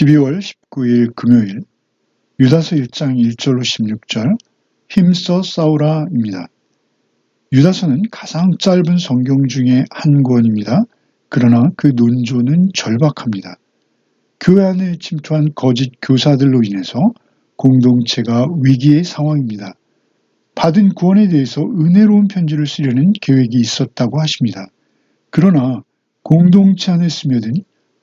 12월 19일 금요일 유다서 1장 1절로 16절 힘써 싸우라입니다. 유다서는 가장 짧은 성경 중에 한 권입니다. 그러나 그 논조는 절박합니다. 교회 안에 침투한 거짓 교사들로 인해서 공동체가 위기의 상황입니다. 받은 구원에 대해서 은혜로운 편지를 쓰려는 계획이 있었다고 하십니다. 그러나 공동체 안에 스며든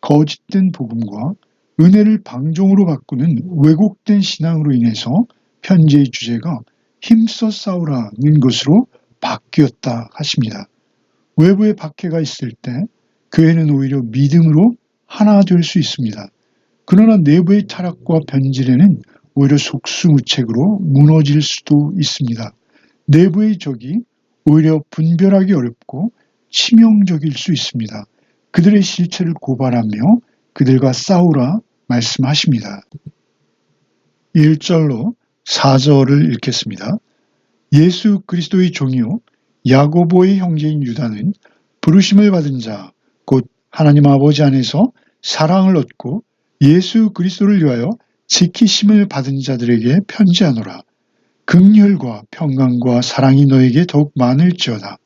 거짓된 복음과 은혜를 방종으로 바꾸는 왜곡된 신앙으로 인해서 편지의 주제가 힘써 싸우라는 것으로 바뀌었다 하십니다. 외부에 박해가 있을 때 교회는 오히려 믿음으로 하나 될 수 있습니다. 그러나 내부의 타락과 변질에는 오히려 속수무책으로 무너질 수도 있습니다. 내부의 적이 오히려 분별하기 어렵고 치명적일 수 있습니다. 그들의 실체를 고발하며 그들과 싸우라 말씀하십니다. 1절로 4절을 읽겠습니다. 예수 그리스도의 종이요 야고보의 형제인 유다는 부르심을 받은 자 곧 하나님 아버지 안에서 사랑을 얻고 예수 그리스도를 위하여 지키심을 받은 자들에게 편지하노라. 긍휼과 평강과 사랑이 너에게 더욱 많을지어다.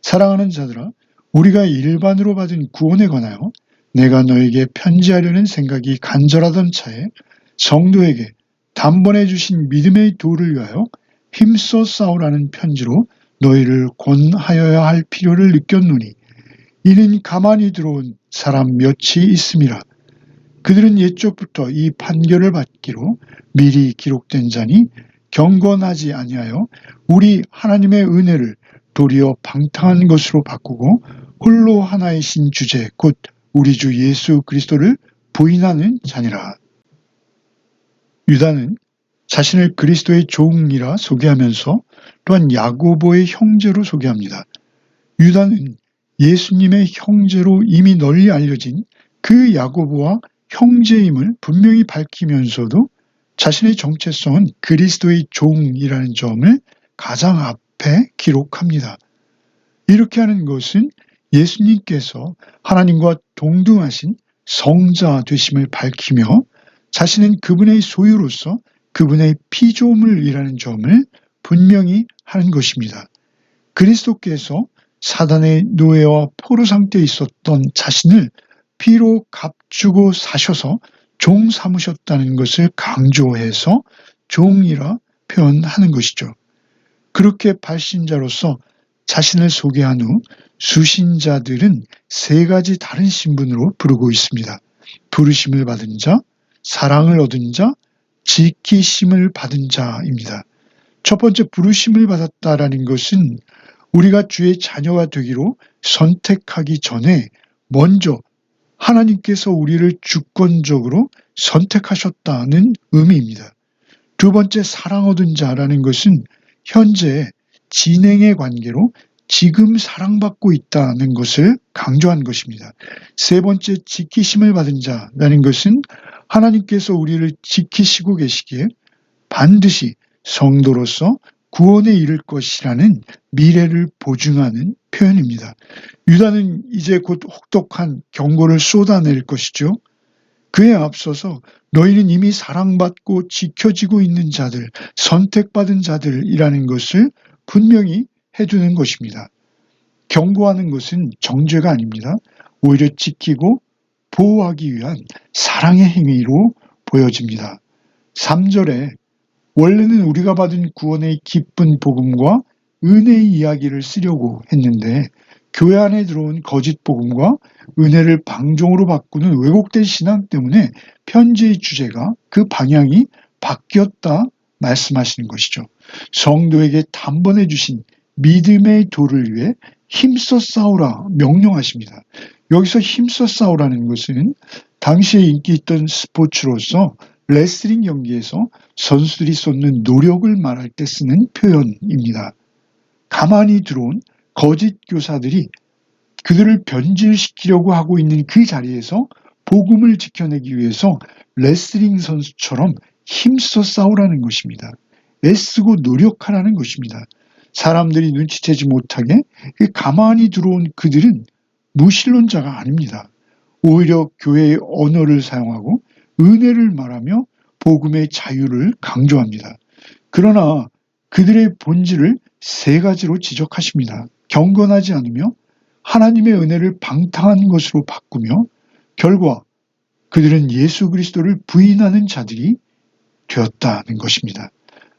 사랑하는 자들아, 우리가 일반으로 받은 구원에 관하여 내가 너에게 편지하려는 생각이 간절하던 차에 성도에게 단번에 주신 믿음의 도를 위하여 힘써 싸우라는 편지로 너희를 권하여야 할 필요를 느꼈노니 이는 가만히 들어온 사람 몇이 있음이라. 그들은 옛적부터 이 판결을 받기로 미리 기록된 자니 경건하지 아니하여 우리 하나님의 은혜를 도리어 방탕한 것으로 바꾸고 홀로 하나이신 주제 곧 우리 주 예수 그리스도를 부인하는 자니라. 유다는 자신을 그리스도의 종이라 소개하면서 또한 야고보의 형제로 소개합니다. 유다는 예수님의 형제로 이미 널리 알려진 그 야고보와 형제임을 분명히 밝히면서도 자신의 정체성은 그리스도의 종이라는 점을 가장 앞에 기록합니다. 이렇게 하는 것은 예수님께서 하나님과 동등하신 성자 되심을 밝히며 자신은 그분의 소유로서 그분의 피조물이라는 점을 분명히 하는 것입니다. 그리스도께서 사단의 노예와 포로 상태에 있었던 자신을 피로 값주고 사셔서 종 삼으셨다는 것을 강조해서 종이라 표현하는 것이죠. 그렇게 발신자로서 자신을 소개한 후 수신자들은 세 가지 다른 신분으로 부르고 있습니다. 부르심을 받은 자, 사랑을 얻은 자, 지키심을 받은 자입니다. 첫 번째 부르심을 받았다라는 것은 우리가 주의 자녀가 되기로 선택하기 전에 먼저 하나님께서 우리를 주권적으로 선택하셨다는 의미입니다. 두 번째 사랑 얻은 자라는 것은 현재 진행의 관계로 지금 사랑받고 있다는 것을 강조한 것입니다. 세 번째 지키심을 받은 자라는 것은 하나님께서 우리를 지키시고 계시기에 반드시 성도로서 구원에 이를 것이라는 미래를 보증하는 표현입니다. 유다는 이제 곧 혹독한 경고를 쏟아낼 것이죠. 그에 앞서서 너희는 이미 사랑받고 지켜지고 있는 자들, 선택받은 자들이라는 것을 분명히 해두는 것입니다. 경고하는 것은 정죄가 아닙니다. 오히려 지키고 보호하기 위한 사랑의 행위로 보여집니다. 3절에 원래는 우리가 받은 구원의 기쁜 복음과 은혜의 이야기를 쓰려고 했는데 교회 안에 들어온 거짓 복음과 은혜를 방종으로 바꾸는 왜곡된 신앙 때문에 편지의 주제가 그 방향이 바뀌었다 말씀하시는 것이죠. 성도에게 단번에 주신 믿음의 도를 위해 힘써 싸우라 명령하십니다. 여기서 힘써 싸우라는 것은 당시에 인기 있던 스포츠로서 레슬링 경기에서 선수들이 쏟는 노력을 말할 때 쓰는 표현입니다. 가만히 들어온 거짓 교사들이 그들을 변질시키려고 하고 있는 그 자리에서 복음을 지켜내기 위해서 레슬링 선수처럼 힘써 싸우라는 것입니다. 애쓰고 노력하라는 것입니다. 사람들이 눈치채지 못하게 가만히 들어온 그들은 무신론자가 아닙니다. 오히려 교회의 언어를 사용하고 은혜를 말하며 복음의 자유를 강조합니다. 그러나 그들의 본질을 세 가지로 지적하십니다. 경건하지 않으며 하나님의 은혜를 방탕한 것으로 바꾸며 결과 그들은 예수 그리스도를 부인하는 자들이 되었다는 것입니다.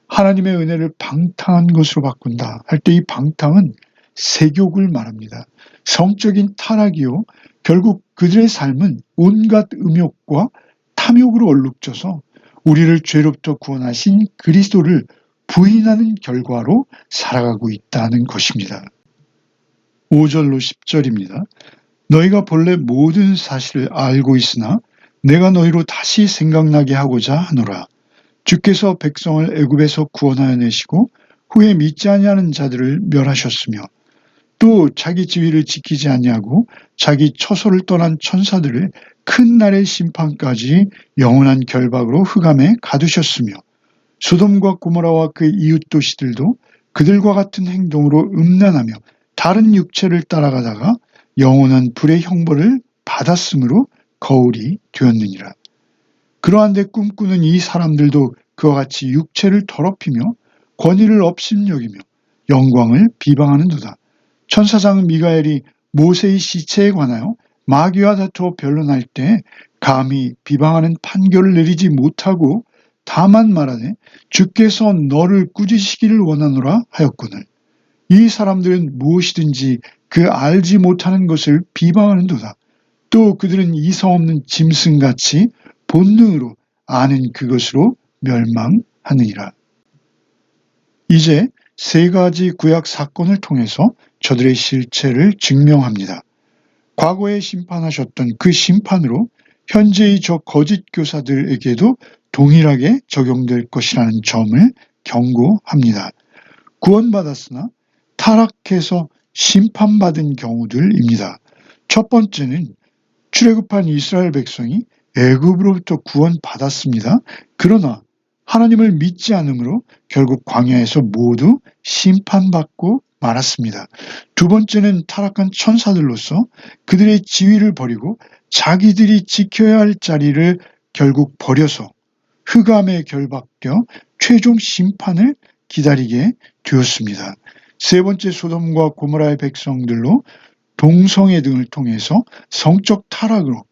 하나님의 은혜를 방탕한 것으로 바꾼다 할 때 이 방탕은 세욕을 말합니다. 성적인 타락이요. 결국 그들의 삶은 온갖 음욕과 탐욕으로 얼룩져서 우리를 죄로부터 구원하신 그리스도를 부인하는 결과로 살아가고 있다는 것입니다. 5절로 10절입니다. 너희가 본래 모든 사실을 알고 있으나 내가 너희로 다시 생각나게 하고자 하노라. 주께서 백성을 애굽에서 구원하여 내시고 후에 믿지 아니하는 자들을 멸하셨으며 또 자기 지위를 지키지 아니하고 자기 처소를 떠난 천사들을 큰 날의 심판까지 영원한 결박으로 흑암에 가두셨으며 소돔과 고모라와 그 이웃 도시들도 그들과 같은 행동으로 음란하며 다른 육체를 따라가다가 영원한 불의 형벌을 받았으므로 거울이 되었느니라. 그러한데 꿈꾸는 이 사람들도 그와 같이 육체를 더럽히며 권위를 업신여기며 영광을 비방하는도다. 천사장 미가엘이 모세의 시체에 관하여 마귀와 다투어 변론할 때 감히 비방하는 판결을 내리지 못하고 다만 말하되 주께서 너를 꾸짖으시기를 원하노라 하였거늘 이 사람들은 무엇이든지 그 알지 못하는 것을 비방하는도다. 또 그들은 이성 없는 짐승같이 본능으로 아는 그것으로 멸망하느니라. 이제 세 가지 구약 사건을 통해서 저들의 실체를 증명합니다. 과거에 심판하셨던 그 심판으로 현재의 저 거짓 교사들에게도 동일하게 적용될 것이라는 점을 경고합니다. 구원받았으나 타락해서 심판받은 경우들입니다. 첫 번째는 출애굽한 이스라엘 백성이 애굽으로부터 구원받았습니다. 그러나 하나님을 믿지 않으므로 결국 광야에서 모두 심판받고 말았습니다. 두 번째는 타락한 천사들로서 그들의 지위를 버리고 자기들이 지켜야 할 자리를 결국 버려서 흑암에 결박되어 최종 심판을 기다리게 되었습니다. 세 번째 소돔과 고모라의 백성들로 동성애 등을 통해서 성적 타락으로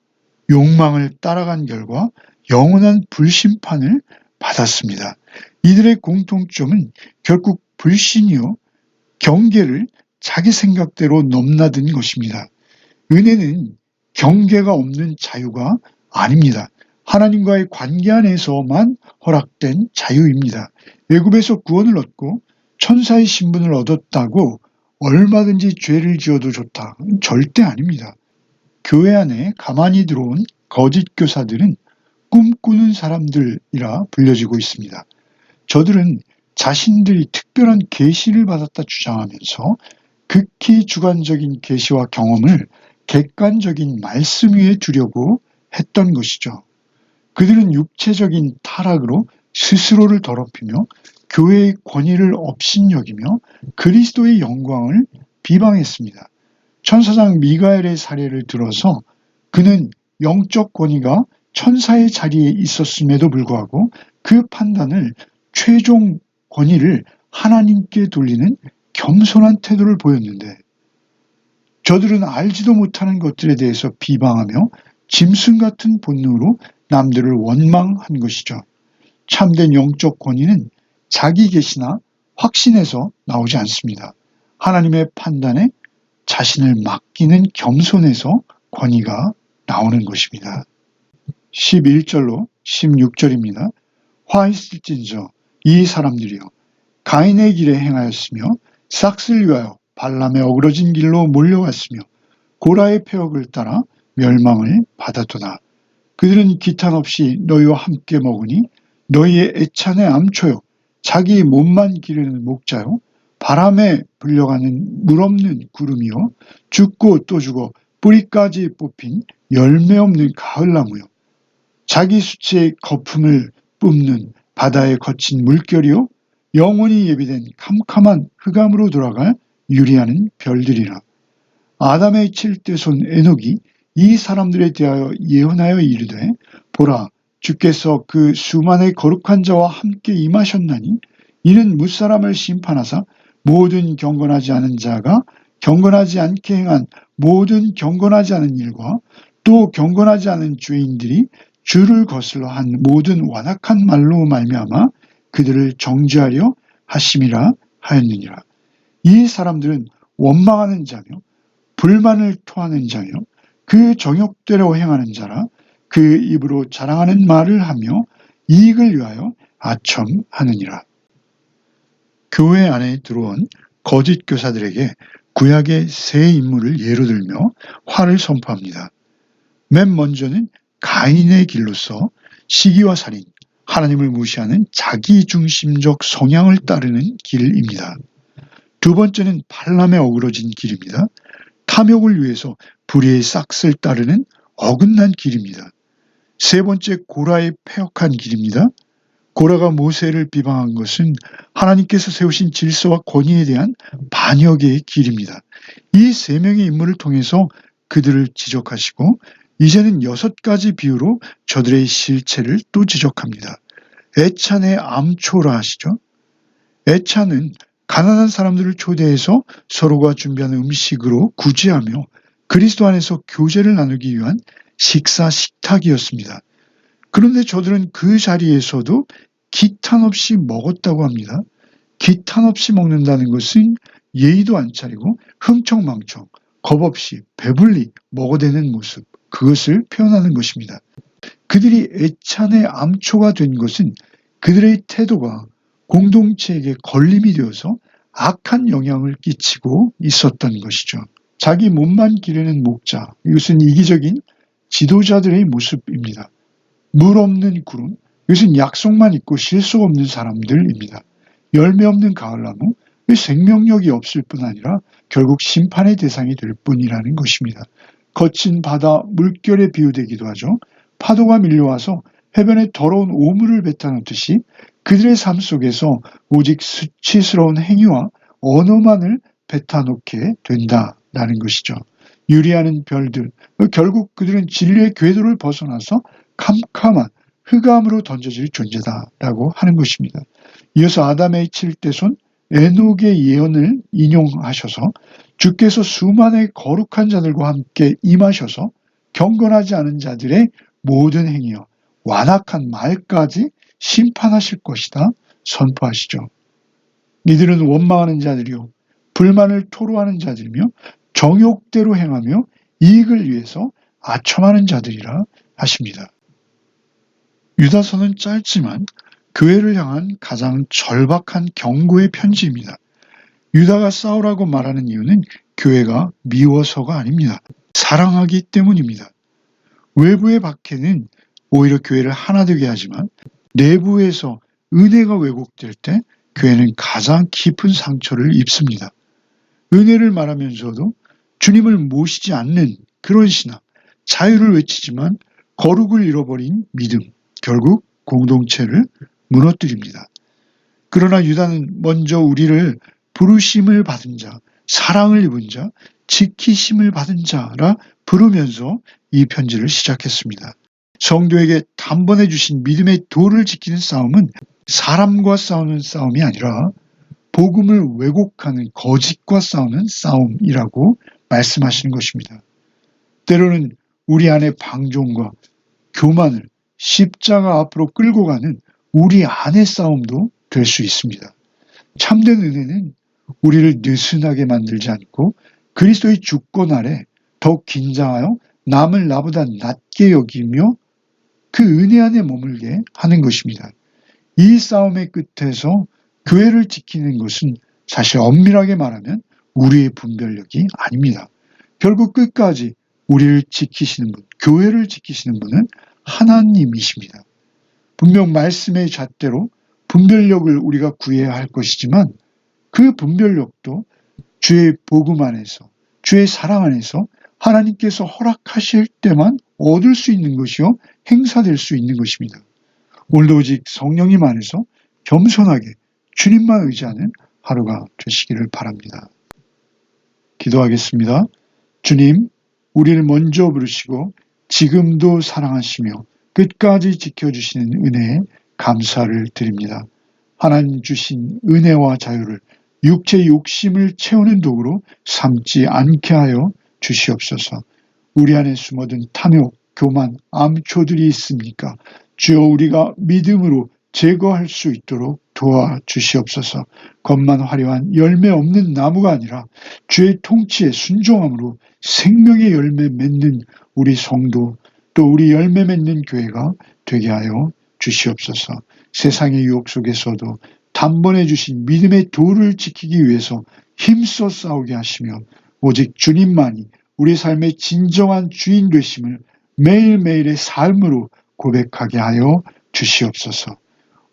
욕망을 따라간 결과 영원한 불심판을 받았습니다. 이들의 공통점은 결국 불신이요 경계를 자기 생각대로 넘나든 것입니다. 은혜는 경계가 없는 자유가 아닙니다. 하나님과의 관계 안에서만 허락된 자유입니다. 애굽에서 구원을 얻고 천사의 신분을 얻었다고 얼마든지 죄를 지어도 좋다. 절대 아닙니다. 교회 안에 가만히 들어온 거짓 교사들은 꿈꾸는 사람들이라 불려지고 있습니다. 저들은 자신들이 특별한 계시를 받았다 주장하면서 극히 주관적인 계시와 경험을 객관적인 말씀 위에 두려고 했던 것이죠. 그들은 육체적인 타락으로 스스로를 더럽히며 교회의 권위를 업신여기며 그리스도의 영광을 비방했습니다. 천사장 미가엘의 사례를 들어서 그는 영적 권위가 천사의 자리에 있었음에도 불구하고 그 판단을 최종 권위를 하나님께 돌리는 겸손한 태도를 보였는데 저들은 알지도 못하는 것들에 대해서 비방하며 짐승 같은 본능으로 남들을 원망한 것이죠. 참된 영적 권위는 자기 계시나 확신에서 나오지 않습니다. 하나님의 판단에 자신을 맡기는 겸손에서 권위가 나오는 것입니다. 11절로 16절입니다. 화 있을진저 이 사람들이여 가인의 길에 행하였으며 싹을 위하여 발람의 어그러진 길로 몰려왔으며 고라의 폐역을 따라 멸망을 받았도다. 그들은 기탄 없이 너희와 함께 먹으니 너희의 애찬의 암초요 자기 몸만 기르는 목자요 바람에 불려가는 물 없는 구름이요 죽고 또 죽어 뿌리까지 뽑힌 열매 없는 가을나무요 자기 수치의 거품을 뿜는 바다에 거친 물결이요 영원히 예비된 캄캄한 흑암으로 돌아갈 유리하는 별들이라. 아담의 7대 손 에녹이 이 사람들에 대하여 예언하여 이르되 보라 주께서 그 수만의 거룩한 자와 함께 임하셨나니 이는 무사람을 심판하사 모든 경건하지 않은 자가 경건하지 않게 행한 모든 경건하지 않은 일과 또 경건하지 않은 죄인들이 주를 거슬러 한 모든 완악한 말로 말미암아 그들을 정죄하려 하심이라 하였느니라. 이 사람들은 원망하는 자며 불만을 토하는 자며 그 정욕대로 행하는 자라 그 입으로 자랑하는 말을 하며 이익을 위하여 아첨하느니라. 교회 안에 들어온 거짓 교사들에게 구약의 세 인물을 예로 들며 화를 선포합니다. 맨 먼저는 가인의 길로서 시기와 살인, 하나님을 무시하는 자기중심적 성향을 따르는 길입니다. 두 번째는 발람의 어그러진 길입니다. 탐욕을 위해서 불의의 싹을 따르는 어긋난 길입니다. 세 번째 고라의 패역한 길입니다. 고라가 모세를 비방한 것은 하나님께서 세우신 질서와 권위에 대한 반역의 길입니다. 이 세 명의 인물을 통해서 그들을 지적하시고 이제는 6가지 비유로 저들의 실체를 또 지적합니다. 애찬의 암초라 하시죠. 애찬은 가난한 사람들을 초대해서 서로가 준비한 음식으로 구제하며 그리스도 안에서 교제를 나누기 위한 식탁이었습니다. 그런데 저들은 그 자리에서도 기탄 없이 먹었다고 합니다. 기탄 없이 먹는다는 것은 예의도 안 차리고 흥청망청, 겁없이 배불리 먹어대는 모습, 그것을 표현하는 것입니다. 그들이 애찬의 암초가 된 것은 그들의 태도가 공동체에게 걸림이 되어서 악한 영향을 끼치고 있었던 것이죠. 자기 몸만 기르는 목자, 이것은 이기적인 지도자들의 모습입니다. 물 없는 구름, 이것은 약속만 있고 실속 없는 사람들입니다. 열매 없는 가을나무, 생명력이 없을 뿐 아니라 결국 심판의 대상이 될 뿐이라는 것입니다. 거친 바다 물결에 비유되기도 하죠. 파도가 밀려와서 해변에 더러운 오물을 뱉어놓듯이 그들의 삶 속에서 오직 수치스러운 행위와 언어만을 뱉어놓게 된다라는 것이죠. 유리하는 별들, 결국 그들은 진리의 궤도를 벗어나서 캄캄한 흑암으로 던져질 존재다라고 하는 것입니다. 이어서 아담의 7대손 에녹의 예언을 인용하셔서 주께서 수만의 거룩한 자들과 함께 임하셔서 경건하지 않은 자들의 모든 행위와 완악한 말까지 심판하실 것이다 선포하시죠. 이들은 원망하는 자들이요 불만을 토로하는 자들이며 정욕대로 행하며 이익을 위해서 아첨하는 자들이라 하십니다. 유다서는 짧지만 교회를 향한 가장 절박한 경고의 편지입니다. 유다가 싸우라고 말하는 이유는 교회가 미워서가 아닙니다. 사랑하기 때문입니다. 외부의 박해는 오히려 교회를 하나 되게 하지만 내부에서 은혜가 왜곡될 때 교회는 가장 깊은 상처를 입습니다. 은혜를 말하면서도 주님을 모시지 않는 그런 신앙, 자유를 외치지만 거룩을 잃어버린 믿음, 결국 공동체를 무너뜨립니다. 그러나 유다는 먼저 우리를 부르심을 받은 자, 사랑을 입은 자, 지키심을 받은 자라 부르면서 이 편지를 시작했습니다. 성도에게 단번에 주신 믿음의 도를 지키는 싸움은 사람과 싸우는 싸움이 아니라 복음을 왜곡하는 거짓과 싸우는 싸움이라고 말씀하시는 것입니다. 때로는 우리 안에 방종과 교만을 십자가 앞으로 끌고 가는 우리 안의 싸움도 될 수 있습니다. 참된 은혜는 우리를 느슨하게 만들지 않고 그리스도의 주권 아래 더욱 긴장하여 남을 나보다 낮게 여기며 그 은혜 안에 머물게 하는 것입니다. 이 싸움의 끝에서 교회를 지키는 것은 사실 엄밀하게 말하면 우리의 분별력이 아닙니다. 결국 끝까지 우리를 지키시는 분, 교회를 지키시는 분은 하나님이십니다. 분명 말씀의 잣대로 분별력을 우리가 구해야 할 것이지만 그 분별력도 주의 복음 안에서, 주의 사랑 안에서 하나님께서 허락하실 때만 얻을 수 있는 것이요 행사될 수 있는 것입니다. 오늘도 오직 성령님 안에서 겸손하게 주님만 의지하는 하루가 되시기를 바랍니다. 기도하겠습니다. 주님, 우리를 먼저 부르시고 지금도 사랑하시며 끝까지 지켜주시는 은혜에 감사를 드립니다. 하나님 주신 은혜와 자유를 육체 욕심을 채우는 도구로 삼지 않게 하여 주시옵소서. 우리 안에 숨어든 탐욕, 교만, 암초들이 있습니까? 주여, 우리가 믿음으로 제거할 수 있도록 도와주시옵소서. 겉만 화려한 열매 없는 나무가 아니라 주의 통치에 순종함으로 생명의 열매 맺는 우리 성도, 또 우리 열매 맺는 교회가 되게 하여 주시옵소서. 세상의 유혹 속에서도 단번에 주신 믿음의 도를 지키기 위해서 힘써 싸우게 하시며 오직 주님만이 우리 삶의 진정한 주인 되심을 매일매일의 삶으로 고백하게 하여 주시옵소서.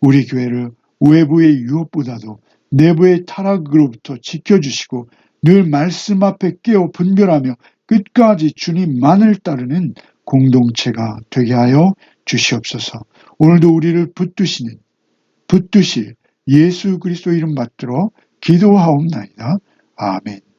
우리 교회를 외부의 유혹보다도 내부의 타락으로부터 지켜주시고 늘 말씀 앞에 깨어 분별하며 끝까지 주님만을 따르는 공동체가 되게 하여 주시옵소서. 오늘도 우리를 붙드실 예수 그리스도 이름 받들어 기도하옵나이다. 아멘.